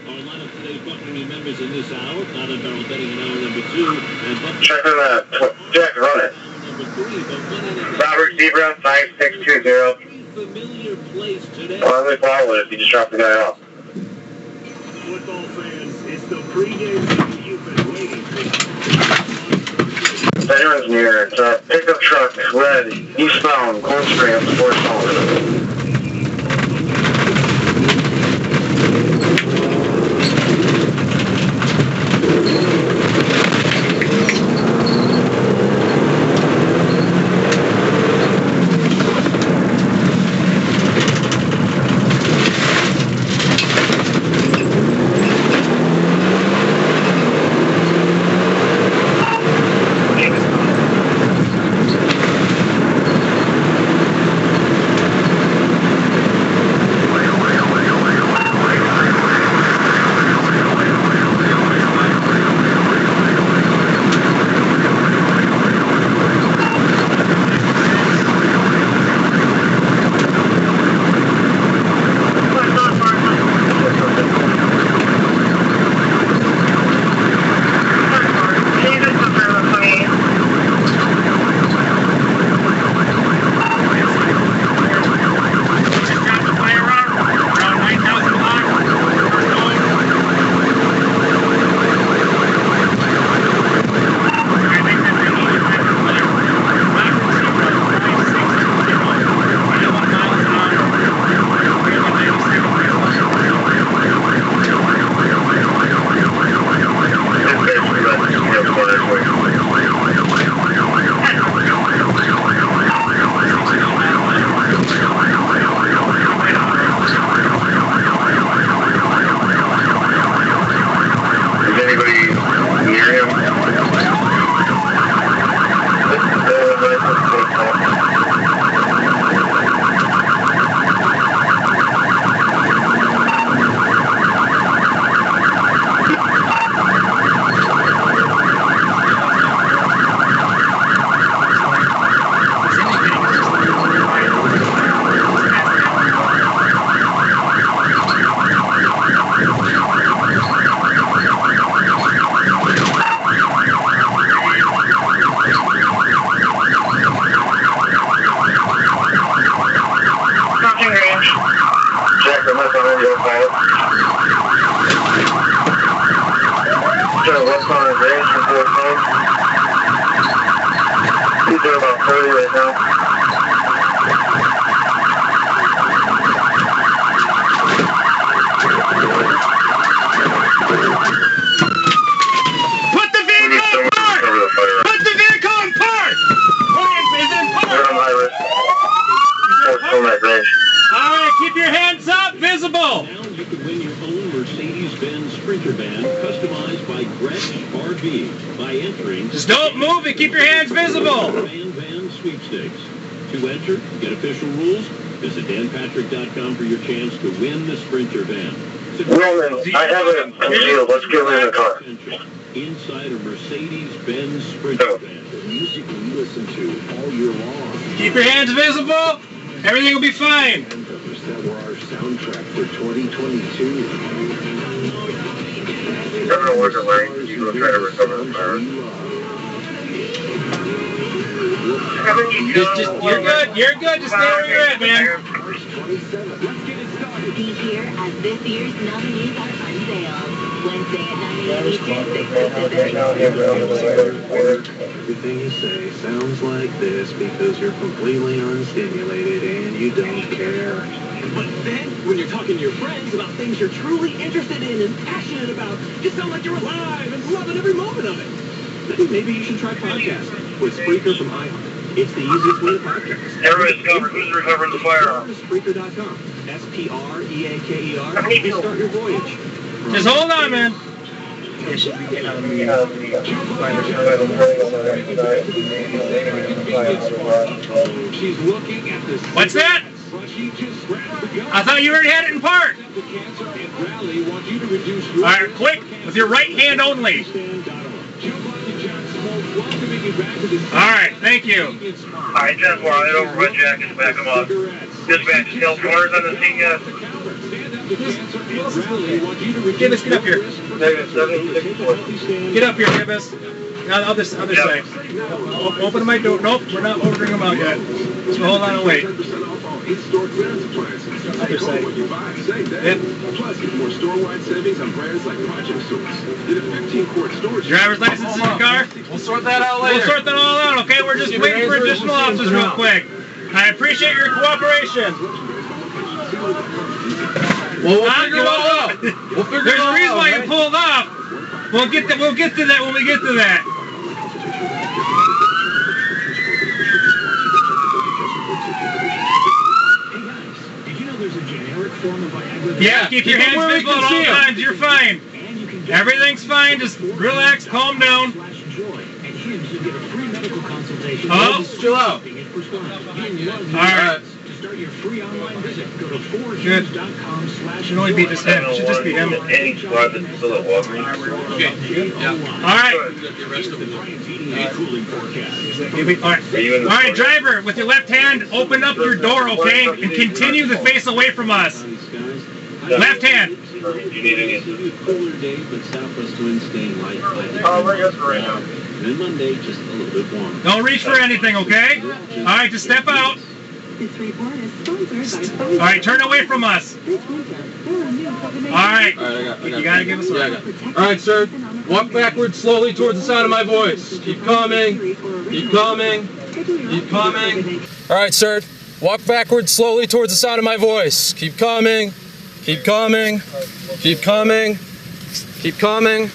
Our lineup today, Buccaneers members in this hour. Not on barrel betting in hour number 2. And check on that. Jack, run it. Robert Zebra, 5620. Familiar place today. Well, I'm going to follow it if you just drop the guy off. Football fans, it's the pregame show you've been waiting for. If anyone's near, it's a pickup truck, red, eastbound, Cold Spring, up to Fort Sullivan. Keep your hands visible. Van sweepstakes. To enter, get official rules. Visit danpatrick.com for your chance to win the Sprinter van. Roman, I have a deal. Let's get in the car. Inside a Mercedes-Benz Sprinter van. The music we listen to all year long. Keep your hands visible. Everything will be fine. That were our soundtrack for 2022. Governor Worker Lane, you will try to recover the fire. You're good. Just stay where you're at, man. Be here as this year's nominees are unveiled. Wednesday at 9 a.m. Everything you say sounds like this because you're completely unstimulated and you don't care. But then, when you're talking to your friends about things you're truly interested in and passionate about, you sound like you're alive and loving every moment of it. Maybe you should try podcasting with Spreaker from iHeart. It's the easiest way to podcast. Everybody's covered. Who's recovering the firearm? Spreaker.com. Spreaker. And start your voyage. Just hold on, man. She's looking at this. What's that? I thought you already had it in park. All right, click with your right hand only. All right, thank you. All right, 10-4, I'll head over with Jack and back him up. Dispatch, still corners on the scene yet? Gibbous, get up here. Negative 76. Get up here, Gibbous. Now the other side. Open my door. Nope, we're not opening them out yet. So hold on and wait. Other side. Yep. Plus, get more store-wide savings on brands like Project Source. Get a 15-quart storage. Driver's license in your car? We'll sort that out later. We'll sort that all out, okay? We're just waiting for additional officers real quick. I appreciate your cooperation. Well, we'll figure it all out. There's a reason why you pulled off. We'll get to that when we get to that. Yeah, keep your hands visible at all times. You're fine. Everything's fine. Just relax, calm down. Oh, just chill out. All right. Good. Should only be just him. Should just be him. Any squad that's still at Walgreens. All right. All right, driver, with your left hand, open up your door, okay, and continue to face away from us. Left hand. You need any? Cooler day, but Southwest winds staying light. Oh, we're good for right now. And Monday, just a little bit warmer. Don't reach for anything, okay? All right, just step out. This report is sponsored by All right, turn away from us. This winter, there are new COVID-19. All right. I got You gotta give us a All right, sir. Walk backwards slowly towards the sound of my voice. Keep coming. Keep coming. Keep coming. All right, sir. Walk backwards slowly towards the sound of my voice. Keep coming. Keep coming. Keep coming. Keep coming.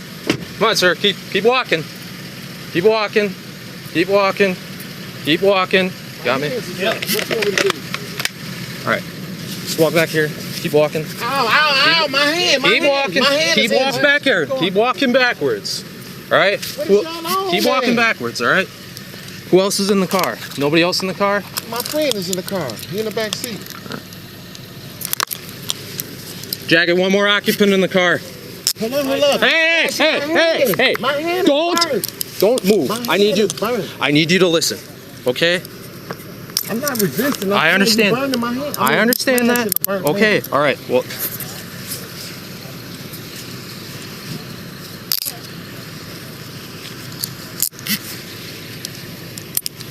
Come on, sir. Keep walking. Keep walking. Keep walking. Keep walking. Got me? Yeah. All right. Just walk back here. Keep walking. Ow, my hand. Keep walking. Keep walking back here. Keep walking backwards. All right? Keep walking backwards, all right? Who else is in the car? Nobody else in the car? My friend is in the car. He in the back seat. Jacket, one more occupant in the car. Hold on. Hey! My hand is burned. Don't move. My I need hand you. is burned. I need you to listen. Okay? I'm not resisting. I understand. My hand. I understand that. Okay. All right. Well.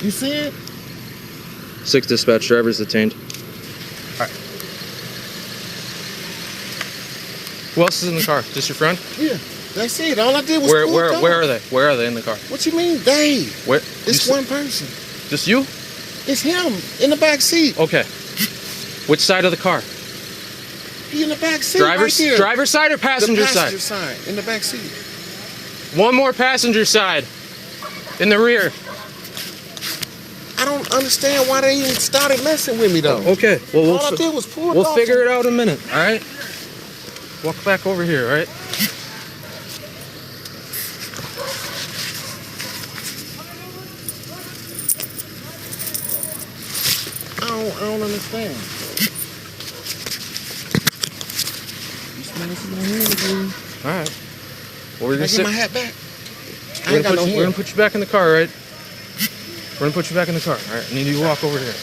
You see it? 6 dispatch, drivers detained. All right. Who else is in the car? Just your friend? Yeah. That's it. All I did was Where pull are they? Where are they in the car? What you mean, they? Where? It's one person. Just you? It's him in the back seat. Okay. Which side of the car? He in the back seat. Driver's right there. driver's side or passenger the passenger side? side. In the back seat. One more passenger side. In the rear. I don't understand why they even started messing with me though. Okay. Well, All I did was pull. we'll figure it out in a minute. All right. Walk back over here. All right. I don't understand. All right. Well, we're Can I gonna get my hat back? I ain't got no we're gonna hat. put you back in the car, all right? We're gonna put you back in the car. All right. I need you to walk over here.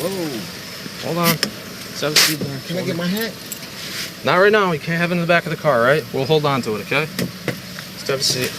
Whoa. Hold on. Let's have a seat there. Can I get my hat? Not right now. You can't have it in the back of the car, right? We'll hold on to it, okay? Let's have a seat.